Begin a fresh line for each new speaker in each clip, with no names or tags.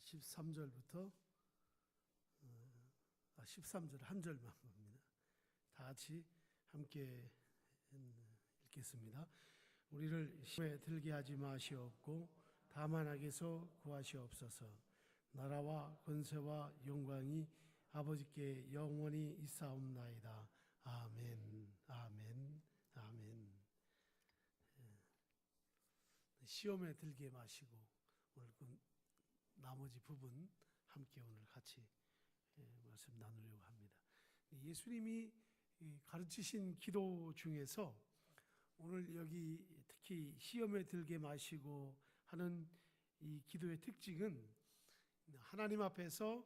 13절부터 13절 한 절만 봅니다. 다 같이 함께 읽겠습니다. 우리를 시험에 들게 하지 마시옵고 다만 악에서 구하시옵소서. 나라와 권세와 영광이 아버지께 영원히 있사옵나이다. 아멘. 아멘. 아멘. 시험에 들게 마시고 오늘 그 나머지 부분 함께 오늘 같이 말씀 나누려고 합니다. 예수님이 가르치신 기도 중에서 오늘 여기 특히 시험에 들게 마시고 하는 이 기도의 특징은 하나님 앞에서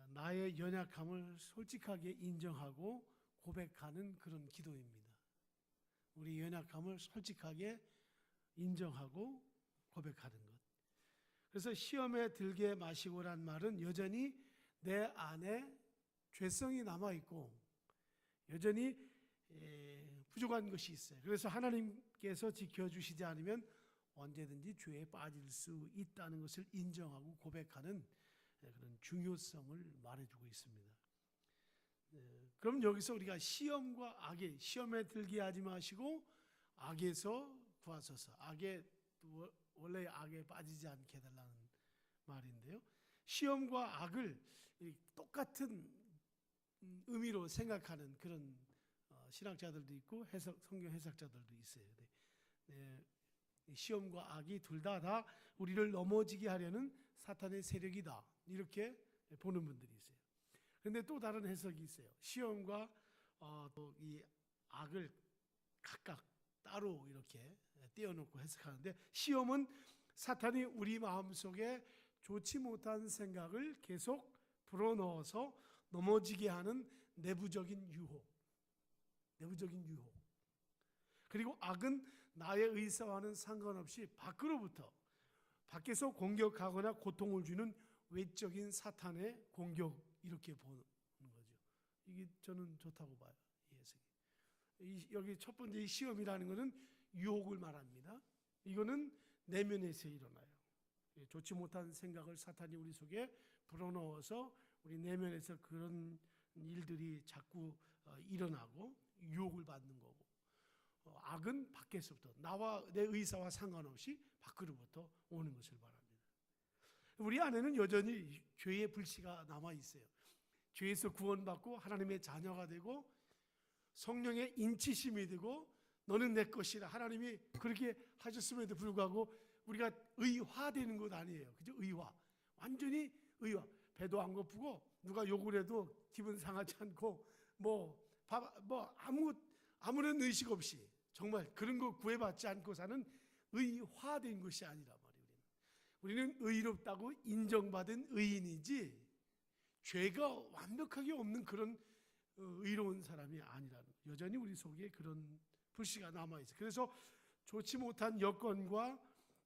나의 연약함을 솔직하게 인정하고 고백하는 그런 기도입니다. 우리 연약함을 솔직하게 인정하고 고백하는 것. 그래서 시험에 들게 마시고란 말은 여전히 내 안에 죄성이 남아있고 여전히 부족한 것이 있어요. 그래서 하나님께서 지켜주시지 않으면 언제든지 죄에 빠질 수 있다는 것을 인정하고 고백하는 그런 중요성을 말해주고 있습니다. 그럼 여기서 우리가 시험과 악에 시험에 들게 하지 마시고 악에서 구하소서. 악에 원래 악에 빠지지 않게 해달라는 말인데요. 시험과 악을 똑같은 의미로 생각하는 그런 신학자들도 있고 성경 해석자들도 있어요. 시험과 악이 둘 다 우리를 넘어지게 하려는 사탄의 세력이다. 이렇게 보는 분들이 있어요. 그런데 또 다른 해석이 있어요. 시험과 또 이 악을 각각 따로 이렇게 떼어놓고 해석하는데, 시험은 사탄이 우리 마음속에 좋지 못한 생각을 계속 불어넣어서 넘어지게 하는 내부적인 유혹. 그리고 악은 나의 의사와는 상관없이 밖에서 공격하거나 고통을 주는 외적인 사탄의 공격, 이렇게 보는 거죠. 이게 저는 좋다고 봐요. 이 해석이. 여기 첫 번째 이 시험이라는 것은 유혹을 말합니다. 이거는 내면에서 일어나요. 좋지 못한 생각을 사탄이 우리 속에 불어넣어서 우리 내면에서 그런 일들이 자꾸 일어나고 유혹을 받는 거고, 악은 밖에서부터 나와 내 의사와 상관없이 밖으로부터 오는 것을 말합니다. 우리 안에는 여전히 죄의 불씨가 남아 있어요. 죄에서 구원받고 하나님의 자녀가 되고 성령의 인치심이 되고 너는 내 것이라 하나님이 그렇게 하셨음에도 불구하고 우리가 의화되는 것 아니에요. 그죠? 의화. 완전히 의화. 배도 안 고프고 누가 욕을 해도 기분 상하지 않고 아무런 의식 없이 정말 그런 거 구애받지 않고 사는 의화된 것이 아니라 말이에요. 우리는 의롭다고 인정받은 의인이지 죄가 완벽하게 없는 그런 의로운 사람이 아니라는 거예요. 여전히 우리 속에 그런 불씨가 남아있어요. 그래서 좋지 못한 여건과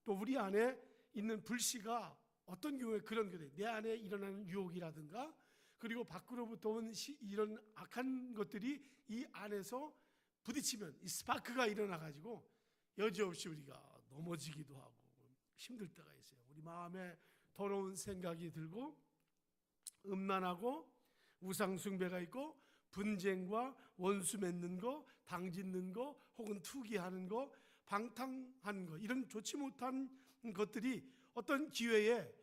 또 우리 안에 있는 불씨가 어떤 경우에 그런 거예요. 내 안에 일어나는 유혹이라든가 그리고 밖으로부터 온 이런 악한 것들이 이 안에서 부딪히면 이 스파크가 일어나가지고 여지없이 우리가 넘어지기도 하고 힘들 때가 있어요. 우리 마음에 더러운 생각이 들고 음란하고 우상숭배가 있고 분쟁과 원수 맺는 거, 당짓는 거, 혹은 투기하는 거, 방탕하는 거, 이런 좋지 못한 것들이 어떤 기회에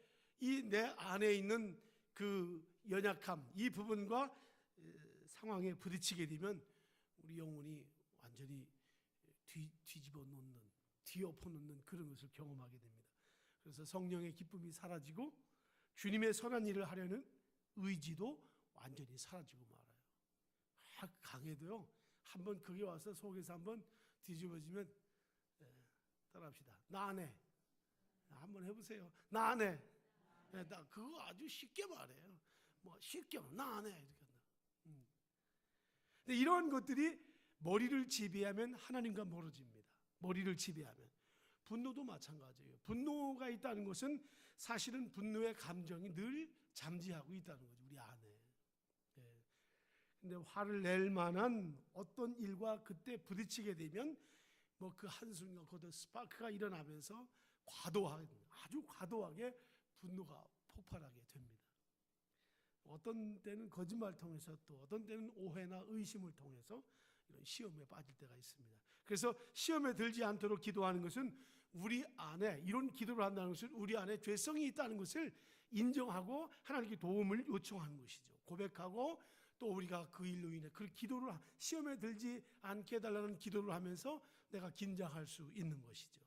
이 내 안에 있는 그 연약함, 이 부분과 상황에 부딪히게 되면 우리 영혼이 완전히 뒤집어 놓는, 뒤엎어 놓는 그런 것을 경험하게 됩니다. 그래서 성령의 기쁨이 사라지고 주님의 선한 일을 하려는 의지도 완전히 사라지고 말아요. 강해도요, 한번 거기 와서 속에서 한번 뒤집어지면 따라합시다. 나 안 해. 한번 해보세요. 나 안 해. 나 그거 아주 쉽게 말해요. 쉽게 나 안 해. 이렇게 한다. 근데 이러한 것들이 머리를 지배하면 하나님과 멀어집니다. 머리를 지배하면. 분노도 마찬가지예요. 분노가 있다는 것은 사실은 분노의 감정이 늘 잠재하고 있다는 거죠. 우리 안에. 근데 화를 낼 만한 어떤 일과 그때 부딪히게 되면 그 한순간 거기서 스파크가 일어나면서 아주 과도하게 분노가 폭발하게 됩니다. 어떤 때는 거짓말 통해서, 또 어떤 때는 오해나 의심을 통해서 이런 시험에 빠질 때가 있습니다. 그래서 시험에 들지 않도록 기도하는 것은 우리 안에, 이런 기도를 한다는 것은 우리 안에 죄성이 있다는 것을 인정하고 하나님께 도움을 요청하는 것이죠. 고백하고 또 우리가 그 일로 인해 그 기도를, 시험에 들지 않게 해달라는 기도를 하면서 내가 긴장할 수 있는 것이죠.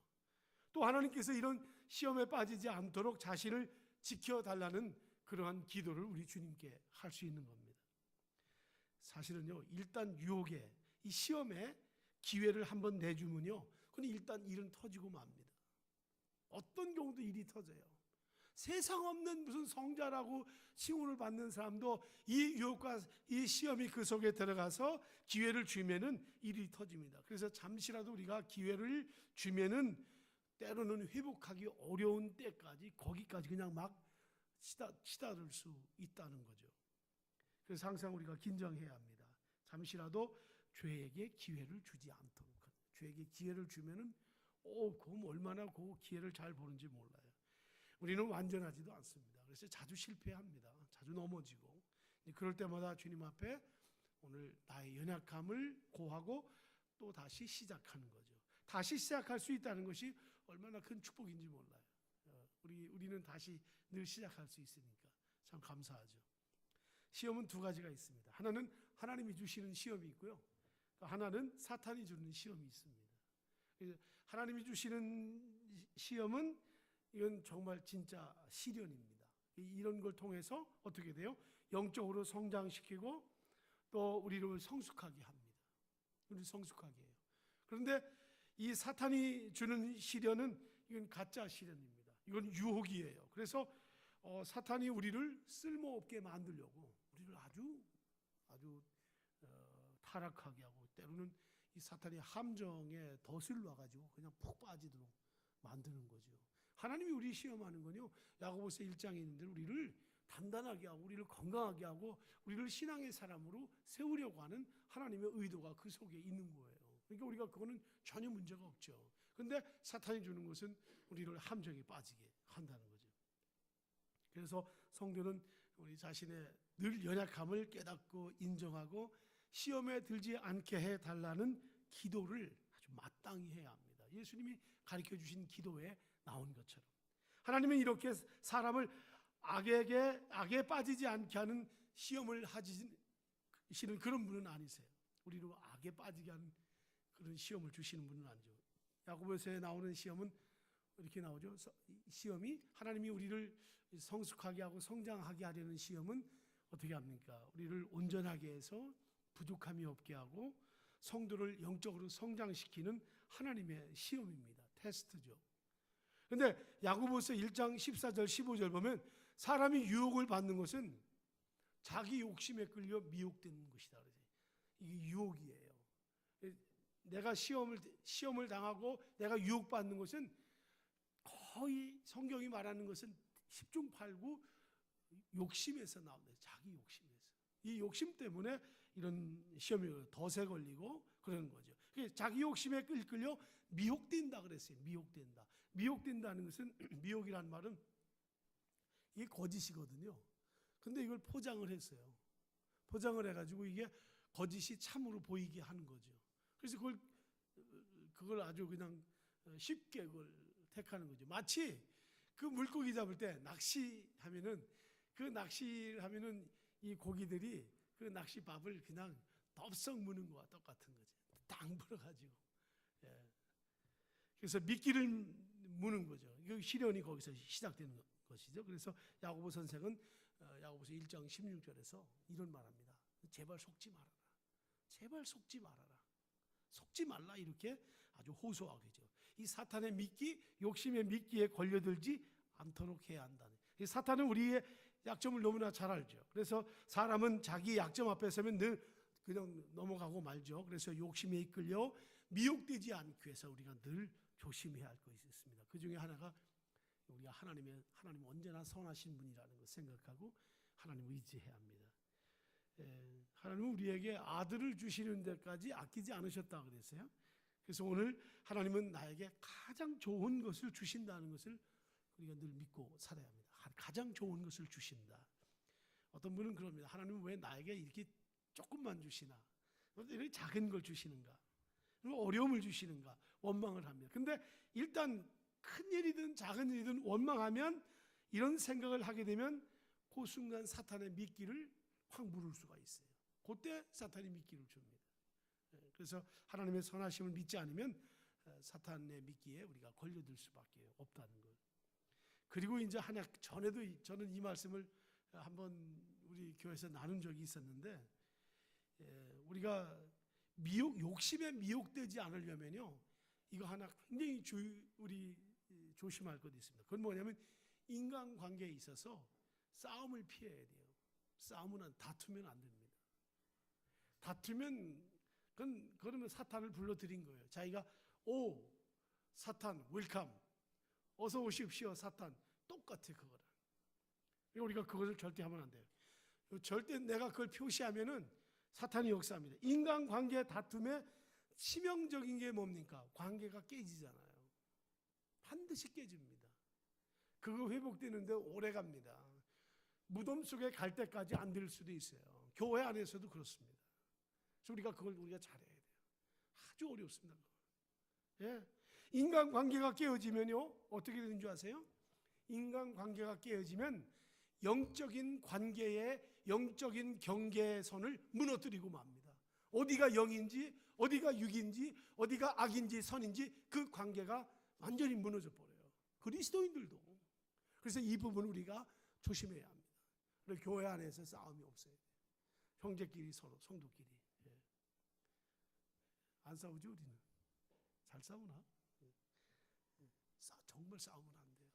또 하나님께서 이런 시험에 빠지지 않도록 자신을 지켜달라는 그러한 기도를 우리 주님께 할 수 있는 겁니다. 사실은요, 일단 유혹에, 이 시험에 기회를 한번 내주면요, 그건 일단 일은 터지고 맙니다. 어떤 경우도 일이 터져요. 세상 없는 무슨 성자라고 칭호를 받는 사람도 이 유혹과 이 시험이 그 속에 들어가서 기회를 주면은 일이 터집니다. 그래서 잠시라도 우리가 기회를 주면은 때로는 회복하기 어려운 때까지, 거기까지 그냥 막 치달을 수 있다는 거죠. 그래서 항상 우리가 긴장해야 합니다. 잠시라도 죄에게 기회를 주지 않도록. 죄에게 기회를 주면은 그럼 얼마나 그 기회를 잘 보는지 몰라요. 우리는 완전하지도 않습니다. 그래서 자주 실패합니다. 자주 넘어지고. 그럴 때마다 주님 앞에 오늘 나의 연약함을 고하고 또 다시 시작하는 거죠. 다시 시작할 수 있다는 것이 얼마나 큰 축복인지 몰라요. 우리는 다시 늘 시작할 수 있으니까 참 감사하죠. 시험은 두 가지가 있습니다. 하나는 하나님이 주시는 시험이 있고요, 하나는 사탄이 주는 시험이 있습니다. 하나님이 주시는 시험은 이건 정말 진짜 시련입니다. 이런 걸 통해서 어떻게 돼요? 영적으로 성장시키고 또 우리를 성숙하게 합니다. 우리를 성숙하게 해요. 그런데 이 사탄이 주는 시련은 이건 가짜 시련입니다. 이건 유혹이에요. 그래서 사탄이 우리를 쓸모없게 만들려고 우리를 아주 타락하게 하고, 때로는 이 사탄이 함정에 덫을 놔가지고 그냥 푹 빠지도록 만드는 거죠. 하나님이 우리 시험하는 건요, 야고보서 1장에 있는 대로 우리를 단단하게 하고 우리를 건강하게 하고 우리를 신앙의 사람으로 세우려고 하는 하나님의 의도가 그 속에 있는 거예요. 그러니까 우리가 그거는 전혀 문제가 없죠. 그런데 사탄이 주는 것은 우리를 함정에 빠지게 한다는 거죠. 그래서 성도는 우리 자신의 늘 연약함을 깨닫고 인정하고 시험에 들지 않게 해달라는 기도를 아주 마땅히 해야 합니다. 예수님이 가르쳐 주신 기도에 나온 것처럼 하나님은 이렇게 사람을 악에 빠지지 않게 하는 시험을 하시는 그런 분은 아니세요. 우리로 악에 빠지게 하는 그런 시험을 주시는 분은 아니죠. 야고보서에 나오는 시험은 이렇게 나오죠. 시험이, 하나님이 우리를 성숙하게 하고 성장하게 하려는 시험은 어떻게 합니까? 우리를 온전하게 해서 부족함이 없게 하고 성도를 영적으로 성장시키는 하나님의 시험입니다. 테스트죠. 그런데 야고보서 1장 14절 15절 보면 사람이 유혹을 받는 것은 자기 욕심에 끌려 미혹되는 것이다. 이게 유혹이에요. 내가 시험을 당하고 내가 유혹받는 것은 거의 성경이 말하는 것은 10중 8구 욕심에서 나옵니다. 자기 욕심에서. 이 욕심 때문에 이런 시험이 덫에 걸리고 그러는 거죠. 자기 욕심에 끌려 미혹된다 그랬어요. 미혹된다는 것은 미혹이라는 말은 이게 거짓이거든요. 근데 이걸 포장을 했어요. 포장을 해가지고 이게 거짓이 참으로 보이게 하는 거죠. 그래서 그걸 아주 그냥 쉽게 그걸 택하는 거죠. 마치 그 물고기 잡을 때 낚시하면은 이 고기들이 그 낚시밥을 그냥 덥석 무는 거와 똑같은 거죠. 딱 물어가지고. 그래서 미끼를 무는 거죠. 이 시련이 거기서 시작되는 것이죠. 그래서 야고보 선생은 야고보서 1장 16절에서 이런 말합니다. 제발 속지 말아라. 제발 속지 말아라. 속지 말라, 이렇게 아주 호소하겠죠. 이 사탄의 미끼, 욕심의 미끼에 걸려들지 않도록 해야 한다는. 이 사탄은 우리의 약점을 너무나 잘 알죠. 그래서 사람은 자기 약점 앞에 서면 늘 그냥 넘어가고 말죠. 그래서 욕심에 이끌려 미혹되지 않기 위해서 우리가 늘 조심해야 할 것이 있습니다. 그 중에 하나가 우리가 하나님 언제나 선하신 분이라는 걸 생각하고 하나님을 의지해야 합니다. 하나님은 우리에게 아들을 주시는 데까지 아끼지 않으셨다고 그랬어요. 그래서 오늘 하나님은 나에게 가장 좋은 것을 주신다는 것을 우리가 늘 믿고 살아야 합니다. 가장 좋은 것을 주신다. 어떤 분은 그럽니다. 하나님은 왜 나에게 이렇게 조금만 주시나? 이렇게 작은 걸 주시는가? 어려움을 주시는가? 원망을 합니다. 근데 일단 큰 일이든 작은 일이든 원망하면, 이런 생각을 하게 되면 그 순간 사탄의 미끼를 확 물을 수가 있어요. 그때 사탄이 미끼를 줍니다. 그래서 하나님의 선하심을 믿지 않으면 사탄의 미끼에 우리가 걸려들 수밖에 없다는 것. 그리고 이제 하나 전에도 저는 이 말씀을 한번 우리 교회에서 나눈 적이 있었는데, 우리가 욕심에 미혹되지 않으려면요, 이거 하나 굉장히 우리 조심할 것이 있습니다. 그건 뭐냐면 인간관계에 있어서 싸움을 피해야 돼요. 싸움은 다투면 안 됩니다. 다투면 그러면 사탄을 불러들인 거예요. 자기가 오 사탄 웰컴, 어서 오십시오 사탄, 똑같아 그거랑. 우리가 그것을 절대 하면 안 돼요. 절대 내가 그걸 표시하면은 사탄이 역사합니다. 인간관계 다툼의 치명적인 게 뭡니까? 관계가 깨지잖아요. 반드시 깨집니다. 그거 회복되는데 오래 갑니다. 무덤 속에 갈 때까지 안 될 수도 있어요. 교회 안에서도 그렇습니다. 그래서 우리가 그걸 잘해야 돼요. 아주 어렵습니다. 예. 인간관계가 깨어지면요 어떻게 되는 줄 아세요? 인간관계가 깨어지면 영적인 관계의 영적인 경계선을 무너뜨리고 맙니다. 어디가 영인지 어디가 육인지 어디가 악인지 선인지 그 관계가 완전히 무너져 버려요. 그리스도인들도. 그래서 이 부분을 우리가 조심해야 합니다. 교회 안에서 싸움이 없어야 돼요. 형제끼리 서로 성도끼리. 예. 안 싸우죠 우리는? 잘 싸우나? 정말 싸우면 안 돼요.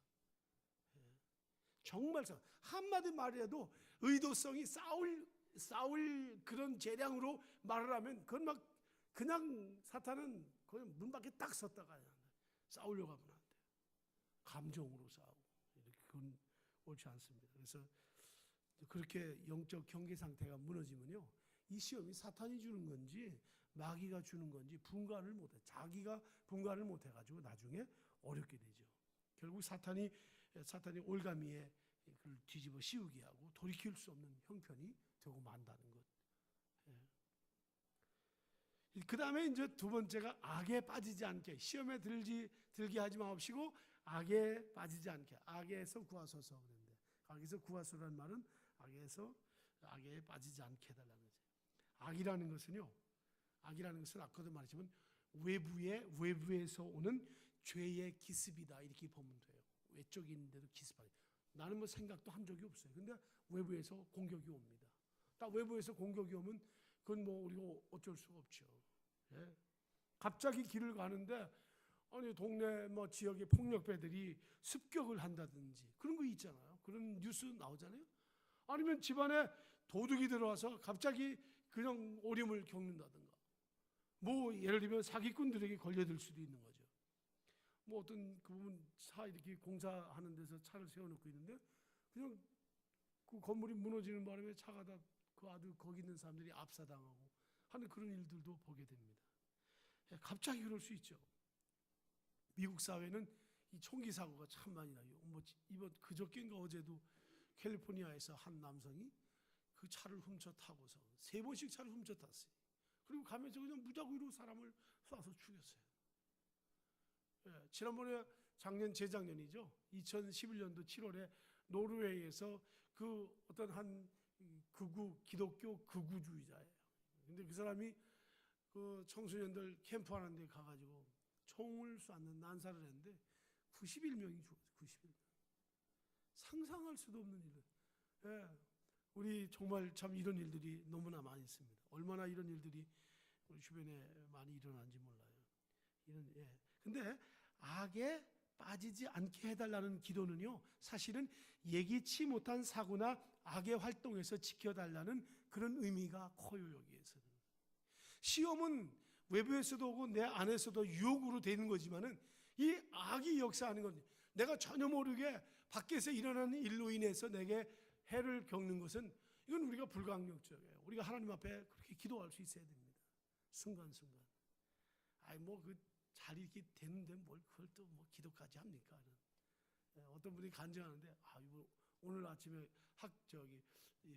예. 정말 한마디 말이라도 의도성이 싸울 그런 재량으로 말을 하면 그건 막 그냥 사탄은 그냥 문 밖에 딱 섰다가 싸우려고 하면 안 돼요. 감정으로 싸우고 그건 옳지 않습니다. 그래서 그렇게 영적 경계 상태가 무너지면요, 이 시험이 사탄이 주는 건지 마귀가 주는 건지 분간을 못해. 자기가 분간을 못해가지고 나중에 어렵게 되죠. 결국 사탄이 올가미에 그걸 뒤집어 씌우게 하고 돌이킬 수 없는 형편이 되고 만다는 것. 그 다음에 이제 두 번째가 악에 빠지지 않게, 시험에 들게 하지 마옵시고 악에 빠지지 않게. 악에서 구하소서 그랬는데, 악에서 구하소라는 말은 악에 빠지지 않게 해달라는 거죠. 악이라는 것은 아까도 말했지만 외부에서 오는 죄의 기습이다 이렇게 보면 돼요. 외적인데도 기습하게. 나는 뭐 생각도 한 적이 없어요. 근데 외부에서 공격이 옵니다. 딱 외부에서 공격이 오면 그건 뭐 우리가 어쩔 수가 없죠. 예? 갑자기 길을 가는데 아니 동네 뭐 지역의 폭력배들이 습격을 한다든지 그런 거 있잖아요. 그런 뉴스 나오잖아요. 아니면 집안에 도둑이 들어와서 갑자기 그냥 어려움을 겪는다든가. 뭐 예를 들면 사기꾼들에게 걸려들 수도 있는 거죠. 뭐 어떤 그분 차 이렇게 공사하는 데서 차를 세워놓고 있는데 그냥 그 건물이 무너지는 바람에 차가 다 그 아주 거기 있는 사람들이 압사당하고 하는 그런 일들도 보게 됩니다. 갑자기 그럴 수 있죠. 미국 사회는 이 총기 사고가 참 많이 나요. 뭐 이번 그저께인가 어제도 캘리포니아에서 한 남성이 그 차를 훔쳐 타고서 3번씩 차를 훔쳐 탔어요. 그리고 가면서 그냥 무작위로 사람을 쏴서 죽였어요. 예, 지난번에 재작년이죠. 2011년도 7월에 노르웨이에서 그 어떤 한 기독교 극우주의자예요. 근데 그 사람이 그 청소년들 캠프 하는 데 가가지고 총을 쐈는 난사를 했는데 91명이 죽었어요. 91명. 상상할 수도 없는 일을. 예, 우리 정말 참 이런 일들이 너무나 많이 있습니다. 얼마나 이런 일들이 우리 주변에 많이 일어나는지 몰라요. 근데 악에 빠지지 않게 해달라는 기도는요, 사실은 예기치 못한 사고나 악의 활동에서 지켜달라는 그런 의미가 커요. 여기에서는 시험은 외부에서도 오고 내 안에서도 유혹으로 되는 거지만은 이 악이 역사하는 건 내가 전혀 모르게 밖에서 일어나는 일로 인해서 내게 해를 겪는 것은 이건 우리가 불가항력적이에요. 우리가 하나님 앞에 그렇게 기도할 수 있어야 됩니다. 순간순간. 잘 이렇게 되는데 뭘 그걸 또 뭐 기도까지 합니까? 어떤 분이 간증하는데, 이거 오늘 아침에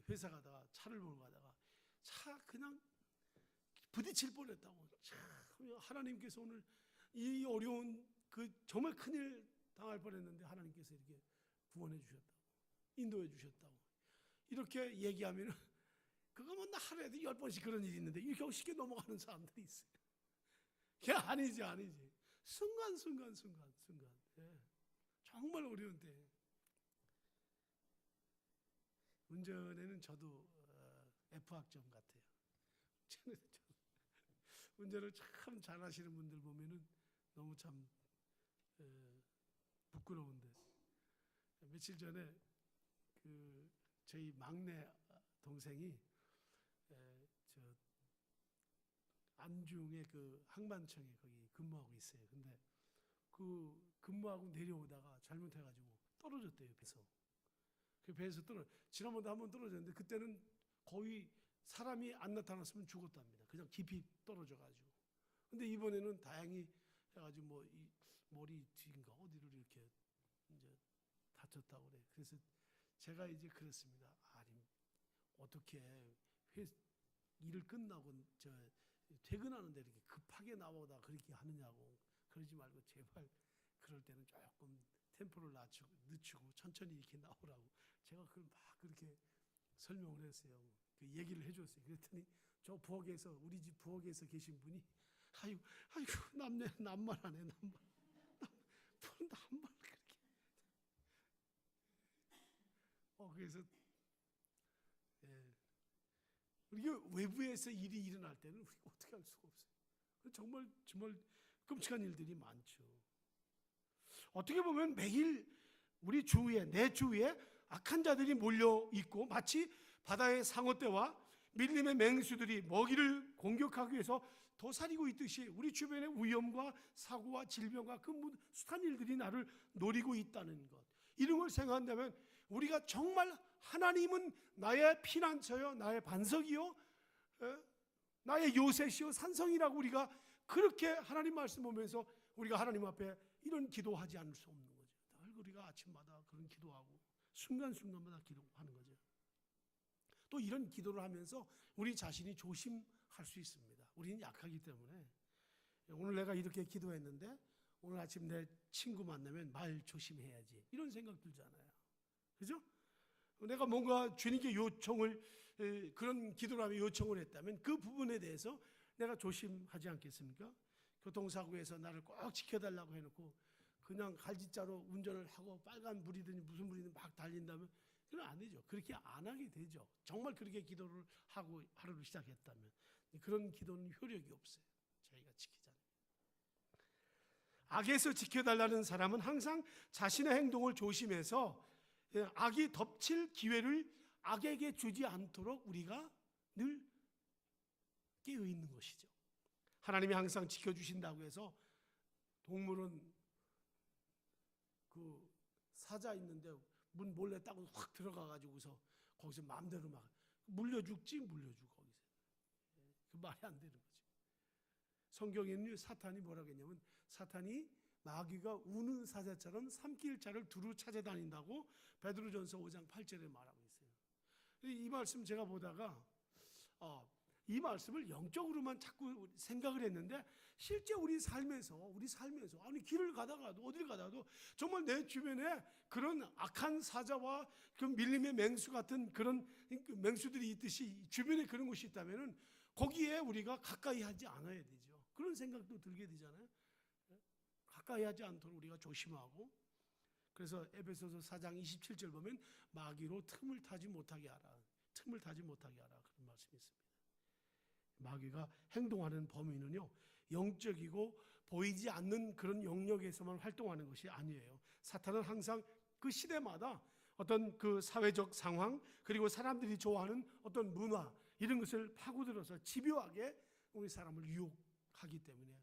회사 가다가 차를 몰고 가다가 차 그냥 부딪힐 뻔했다고. 참 하나님께서 오늘 이 어려운 그 정말 큰일 당할 뻔했는데 하나님께서 이렇게 구원해 주셨다고, 인도해 주셨다고 이렇게 얘기하면은, 그거 뭐 하루에도 10번씩 그런 일이 있는데 이렇게 쉽게 넘어가는 사람들이 있어요. 그게 아니지. 순간. 예. 정말 어려운 때. 운전에는 저도 F학점 같아요. 운전을 참 잘하시는 분들 보면은 너무 참 부끄러운데, 며칠 전에 저희 막내 동생이 저 안중에 항만청에 거기 근무하고 있어요. 근데 근무하고 내려오다가 잘못해가지고 떨어졌대요, 배에서. 배에서 지난번에 한번 떨어졌는데 그때는 거의 사람이 안 나타났으면 죽었답니다. 그냥 깊이 떨어져가지고. 근데 이번에는 다행히 해가지고 이 머리 뒤인가 어디를 이렇게 이제 다쳤다고 그래. 그래서 제가 이제 그랬습니다. 아니, 어떻게 일을 끝나고 퇴근하는데 이렇게 급하게 나오다 그렇게 하느냐고. 그러지 말고 제발 그럴 때는 조금 템포를 늦추고 천천히 이렇게 나오라고 제가 그렇게 설명을 했어요. 얘기를 해줬어요. 그랬더니 저 부엌에서, 우리 집 부엌에서 계신 분이 아이고 남말하네. 남말 그렇게. 그래서 우리가 외부에서 일이 일어날 때는 우리가 어떻게 할 수가 없어요. 정말 끔찍한 일들이 많죠. 어떻게 보면 매일 우리 내 주위에 악한 자들이 몰려 있고, 마치 바다의 상어떼와 밀림의 맹수들이 먹이를 공격하기 위해서 도사리고 있듯이 우리 주변에 위험과 사고와 질병과 숱한 일들이 나를 노리고 있다는 것, 이런 걸 생각한다면 우리가 정말 하나님은 나의 피난처요, 나의 반석이요, 나의 요새시요, 산성이라고 우리가 그렇게 하나님 말씀 보면서 우리가 하나님 앞에 이런 기도하지 않을 수 없는 거죠. 늘 우리가 아침마다 그런 기도하고 순간순간마다 기도하는 거죠. 또 이런 기도를 하면서 우리 자신이 조심할 수 있습니다. 우리는 약하기 때문에. 오늘 내가 이렇게 기도했는데 오늘 아침 내 친구 만나면 말 조심해야지, 이런 생각 들잖아요. 그죠? 내가 뭔가 주님께 그런 기도를 하며 요청을 했다면 그 부분에 대해서 내가 조심하지 않겠습니까? 교통사고에서 나를 꼭 지켜달라고 해놓고 그냥 갈짓자로 운전을 하고 빨간 불이든 무슨 불이든 막 달린다면 그건 안 되죠. 그렇게 안 하게 되죠. 정말 그렇게 기도를 하고 하루를 시작했다면. 그런 기도는 효력이 없어요. 자기가 지키잖아요. 악에서 지켜달라는 사람은 항상 자신의 행동을 조심해서 악이 덮칠 기회를 악에게 주지 않도록 우리가 늘 깨어 있는 것이죠. 하나님이 항상 지켜주신다고 해서 동물은 사자 있는데 문 몰래 따고 확 들어가가지고서 거기서 마음대로 막 물려 죽지, 거기서. 그 말이 안 되는 거죠. 성경에는 사탄이 뭐라고 했냐면, 사탄이 마귀가 우는 사자처럼 삼킬자를 두루 찾아다닌다고 베드로전서 5장 8절에 말하고 있어요. 이 말씀 제가 보다가 이 말씀을 영적으로만 자꾸 생각을 했는데, 실제 우리 삶에서 아니 길을 가다가도 어딜 가다가도 정말 내 주변에 그런 악한 사자와 그 밀림의 맹수 같은 그런 맹수들이 있듯이 주변에 그런 곳이 있다면은 거기에 우리가 가까이 하지 않아야 되죠. 그런 생각도 들게 되잖아요. 가까이 하지 않도록 우리가 조심하고, 그래서 에베소서 4장 27절 보면 마귀로 틈을 타지 못하게 하라. 그런 말씀이 있습니다. 마귀가 행동하는 범위는요, 영적이고 보이지 않는 그런 영역에서만 활동하는 것이 아니에요. 사탄은 항상 그 시대마다 어떤 그 사회적 상황, 그리고 사람들이 좋아하는 어떤 문화, 이런 것을 파고들어서 집요하게 우리 사람을 유혹하기 때문에,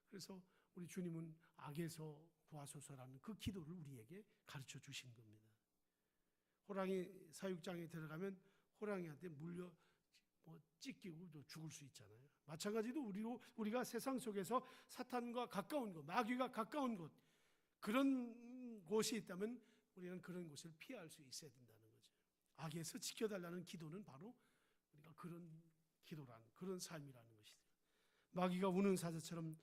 그래서 우리 주님은 악에서 구하소서라는 그 기도를 우리에게 가르쳐 주신 겁니다. 호랑이 사육장에 들어가면 호랑이한테 물려 찢기고 죽을 수 있잖아요. 마찬가지로 우리가 세상 속에서 사탄과 가까운 곳, 마귀가 가까운 곳, 그런 곳이 있다면 우리는 그런 곳을 피할 수 있어야 된다는 거죠. 악에서 지켜달라는 기도는 바로 우리가 그런 기도라는, 그런 삶이라는 것이죠. 마귀가 우는 사자처럼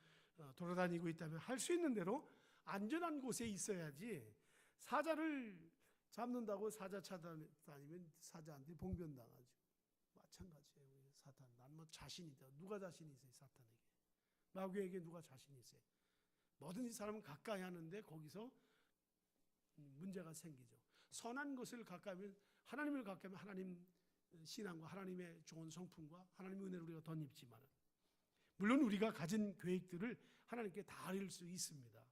돌아다니고 있다면 할 수 있는 대로 안전한 곳에 있어야지, 사자를 잡는다고 사자 찾아다니면 사자한테 봉변당하죠. 마찬가지예요. 사탄, 난 뭐 자신 있다. 누가 자신 있어요? 사탄에게. 마귀에게 누가 자신 있어요? 뭐든지 사람은 가까이 하는데 거기서 문제가 생기죠. 선한 것을 가까이 하면, 하나님을 가까이 하면 하나님 신앙과 하나님의 좋은 성품과 하나님의 은혜를 우리가 덧입지만, 물론 우리가 가진 계획들을 하나님께 다 알릴 수 있습니다.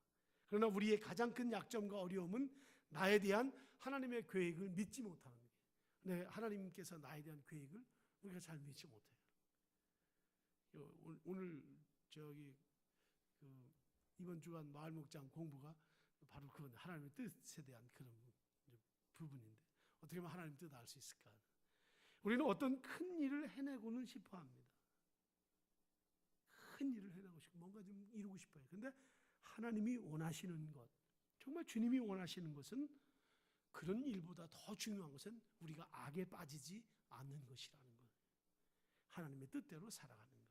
그러나 우리의 가장 큰 약점과 어려움은 나에 대한 하나님의 계획을 믿지 못하는 거예요. 네, 하나님께서 나에 대한 계획을 우리가 잘 믿지 못해요. 오늘 이번 주간 마을 목장 공부가 바로 그런 하나님의 뜻에 대한 그런 부분인데, 어떻게 하면 하나님 뜻을 알 수 있을까? 우리는 어떤 큰 일을 해내고는 싶어 합니다. 큰 일을 해내고 싶고 뭔가 좀 이루고 싶어요. 그런데 하나님이 원하시는 것, 정말 주님이 원하시는 것은, 그런 일보다 더 중요한 것은 우리가 악에 빠지지 않는 것이라는 것, 하나님의 뜻대로 살아가는 것.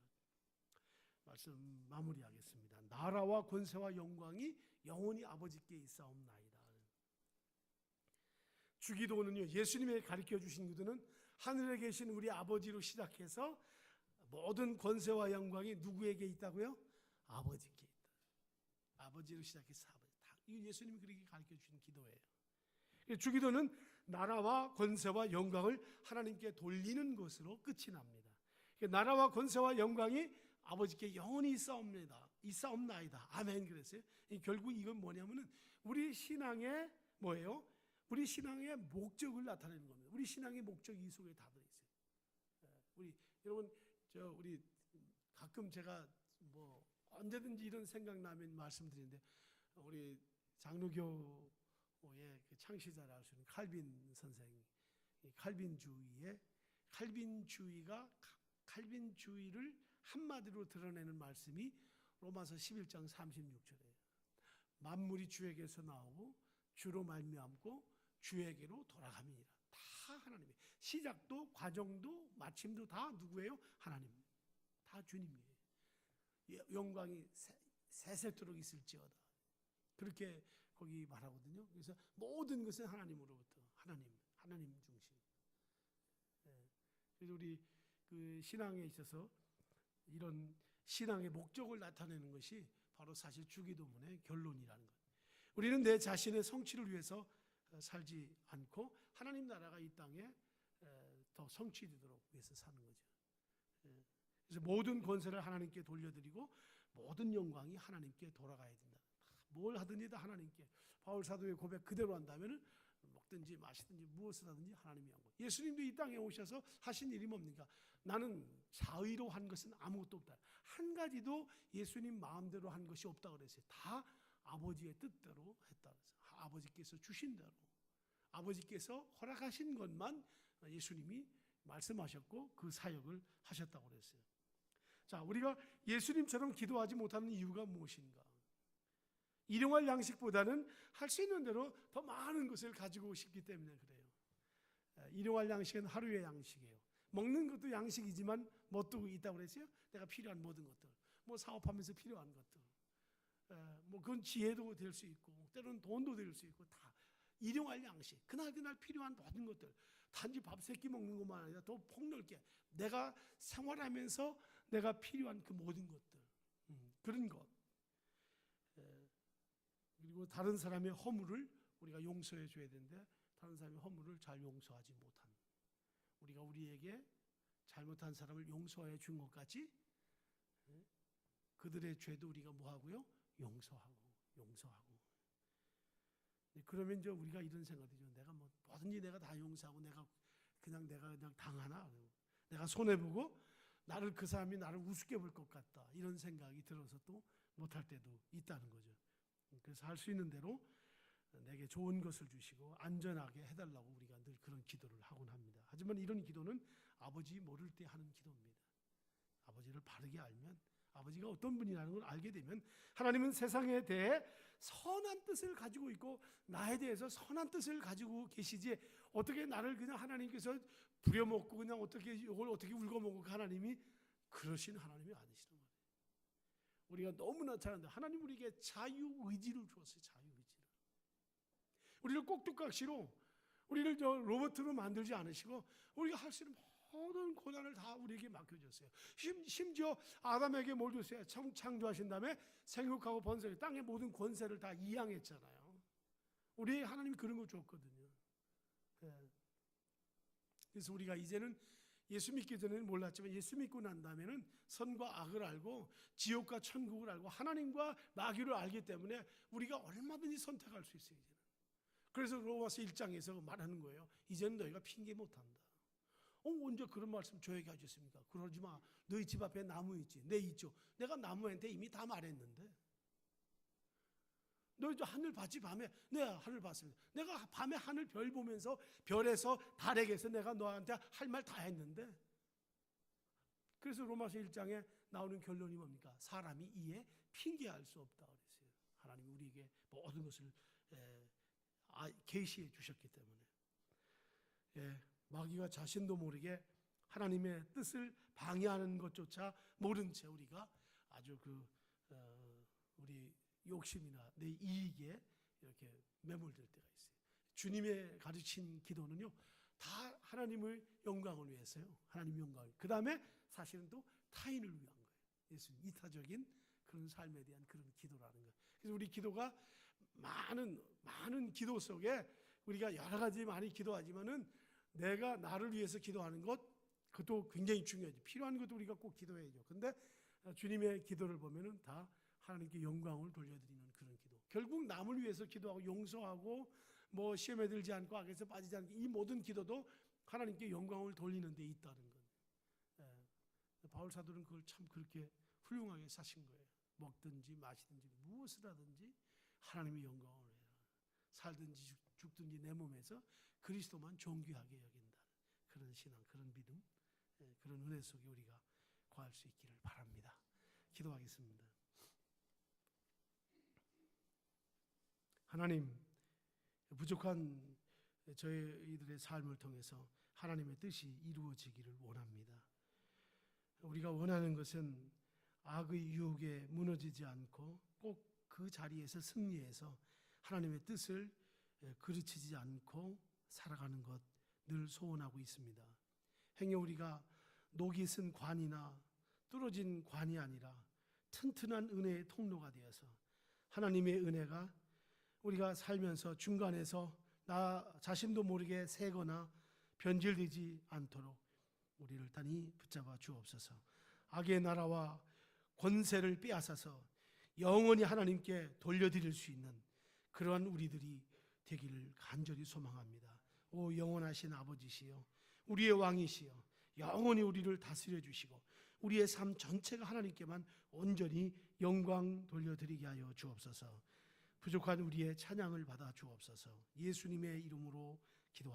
말씀 마무리하겠습니다. 나라와 권세와 영광이 영원히 아버지께 있사옵나이다. 주기도는요, 예수님이 가르쳐 주신 기도는 하늘에 계신 우리 아버지로 시작해서 모든 권세와 영광이 누구에게 있다고요? 아버지께 있다. 아버지로 시작해서 아버지. 이 예수님이 그렇게 가르쳐 주신 기도예요. 주기도는 나라와 권세와 영광을 하나님께 돌리는 것으로 끝이 납니다. 나라와 권세와 영광이 아버지께 영원히 있사옵나이다. 아멘. 그랬어요. 결국 이건 뭐냐면은 우리 신앙의 뭐예요? 우리 신앙의 목적을 나타내는 겁니다. 우리 신앙의 목적이 이 속에 다 들어 있어요. 우리 여러분, 우리 가끔 제가 뭐 언제든지 이런 생각나면 말씀드리는데, 우리 장로교의 그 창시자라 할 수 있는 칼빈 선생, 칼빈주의를 한마디로 드러내는 말씀이 로마서 11장 36절이에요. 만물이 주에게서 나오고 주로 말미암고 주에게로 돌아감이니라. 다 하나님의 시작도 과정도 마침도 다 누구예요? 하나님. 다 주님이에요. 영광이 세세토록 있을지어다. 그렇게 거기 말하거든요. 그래서 모든 것은 하나님으로부터, 하나님 중심. 그래서 우리 그 신앙에 있어서 이런 신앙의 목적을 나타내는 것이 바로 사실 주기도문의 결론이라는 것. 우리는 내 자신의 성취를 위해서 살지 않고 하나님 나라가 이 땅에 더 성취되도록 위해서 사는 거죠. 그래서 모든 권세를 하나님께 돌려드리고 모든 영광이 하나님께 돌아가야 된다. 뭘 하든지 다 하나님께. 바울 사도의 고백 그대로 한다면 먹든지 마시든지 무엇을 하든지 하나님이 한 것. 예수님도 이 땅에 오셔서 하신 일이 뭡니까? 나는 자의로 한 것은 아무것도 없다. 한 가지도 예수님 마음대로 한 것이 없다 그랬어요. 다 아버지의 뜻대로 했다 그랬어요. 아버지께서 주신 대로, 아버지께서 허락하신 것만 예수님이 말씀하셨고 그 사역을 하셨다고 그랬어요. 자, 우리가 예수님처럼 기도하지 못하는 이유가 무엇인가? 일용할 양식보다는 할 수 있는 대로 더 많은 것을 가지고 싶기 때문에 그래요. 일용할 양식은 하루의 양식이에요. 먹는 것도 양식이지만 뭣도 있다고 그랬어요? 내가 필요한 모든 것들, 뭐 사업하면서 필요한 것들, 뭐 그건 지혜도 될 수 있고 때로는 돈도 될 수 있고, 다 일용할 양식, 그날 필요한 모든 것들. 단지 밥 세 끼 먹는 것만 아니라 더 폭넓게 내가 생활하면서 내가 필요한 그 모든 것들, 그런 것. 그리고 다른 사람의 허물을 우리가 용서해 줘야 되는데 다른 사람의 허물을 잘 용서하지 못한, 우리가 우리에게 잘못한 사람을 용서해 준 것 같이 그들의 죄도 우리가 뭐하고요? 용서하고. 그러면 이제 우리가 이런 생각이죠. 내가 뭐든지 내가 다 용서하고 내가 그냥 당하나, 내가 손해보고 그 사람이 나를 우습게 볼 것 같다, 이런 생각이 들어서 또 못할 때도 있다는 거죠. 그래서 할 수 있는 대로 내게 좋은 것을 주시고 안전하게 해달라고 우리가 늘 그런 기도를 하곤 합니다. 하지만 이런 기도는 아버지 모를 때 하는 기도입니다. 아버지를 바르게 알면 아버지가 어떤 분이라는 걸 알게 되면 하나님은 세상에 대해 선한 뜻을 가지고 있고 나에 대해서 선한 뜻을 가지고 계시지 어떻게 나를 그냥 하나님께서 부려먹고 그냥 어떻게 이걸 어떻게 울고먹고 하나님이 그러신 하나님이 아니시는 거예요. 우리가 너무나 잘 아는데 하나님 우리에게 자유의지를 주었어요. 자유의지를. 우리를 꼭두각시로 우리를 로봇으로 만들지 않으시고 우리가 할 수 있는 모든 고난을 다 우리에게 맡겨줬어요. 심지어 아담에게 뭘 줬어요? 창조하신 다음에 생육하고 번성해 땅의 모든 권세를 다 이양했잖아요. 우리 하나님이 그런 거 줬거든요. 네. 그래서 우리가 이제는 예수 믿기 전에는 몰랐지만 예수 믿고 난 다음에는 선과 악을 알고 지옥과 천국을 알고 하나님과 마귀를 알기 때문에 우리가 얼마든지 선택할 수 있어요. 이제는. 그래서 로마서 1장에서 말하는 거예요. 이제는 너희가 핑계 못한다. 언제 그런 말씀 저에게 하셨습니까? 그러지 마. 너희 집 앞에 나무 있지. 내 있죠. 내가 나무한테 이미 다 말했는데. 너희 하늘 봤지 밤에? 네, 하늘 봤습니다. 내가 밤에 하늘 별 보면서 별에서 달에게서 내가 너한테 할 말 다 했는데. 그래서 로마서 1장에 나오는 결론이 뭡니까? 사람이 이에 핑계할 수 없다 그랬어요. 하나님이 우리에게 모든 것을 계시해 주셨기 때문에. 마귀가 자신도 모르게 하나님의 뜻을 방해하는 것조차 모른 채 우리가 아주 우리 욕심이나 내 이익에 이렇게 매몰될 때가 있어요. 주님의 가르친 기도는요, 다 하나님의 영광을 위해서요. 하나님 영광을. 그 다음에 사실은 또 타인을 위한 거예요. 예수님 이타적인 그런 삶에 대한 그런 기도라는 거예요. 그래서 우리 기도가 많은 기도 속에 우리가 여러 가지 많이 기도하지만은 내가 나를 위해서 기도하는 것, 그것도 굉장히 중요하지. 필요한 것도 우리가 꼭 기도해야죠. 근데 주님의 기도를 보면은 다 하나님께 영광을 돌려드리는 그런 기도. 결국 남을 위해서 기도하고 용서하고 뭐 시험에 들지 않고 악에서 빠지지 않고 이 모든 기도도 하나님께 영광을 돌리는 데 있다는 것. 바울 사도는 그걸 참 그렇게 훌륭하게 사신 거예요. 먹든지 마시든지 무엇을 하든지 하나님의 영광을 해라. 살든지 죽든지 내 몸에서 그리스도만 존귀하게 여긴다. 그런 신앙, 그런 믿음, 그런 은혜 속에 우리가 거할 수 있기를 바랍니다. 기도하겠습니다. 하나님, 부족한 저희들의 삶을 통해서 하나님의 뜻이 이루어지기를 원합니다. 우리가 원하는 것은 악의 유혹에 무너지지 않고 꼭 그 자리에서 승리해서 하나님의 뜻을 그르치지 않고 살아가는 것 늘 소원하고 있습니다. 행여 우리가 녹이 쓴 관이나 뚫어진 관이 아니라 튼튼한 은혜의 통로가 되어서 하나님의 은혜가 우리가 살면서 중간에서 나 자신도 모르게 새거나 변질되지 않도록 우리를 단히 붙잡아 주옵소서. 악의 나라와 권세를 빼앗아서 영원히 하나님께 돌려드릴 수 있는 그러한 우리들이 되기를 간절히 소망합니다. 오 영원하신 아버지시여, 우리의 왕이시여, 영원히 우리를 다스려 주시고 우리의 삶 전체가 하나님께만 온전히 영광 돌려드리게 하여 주옵소서. 부족한 우리의 찬양을 받아 주옵소서. 예수님의 이름으로 기도하옵소서.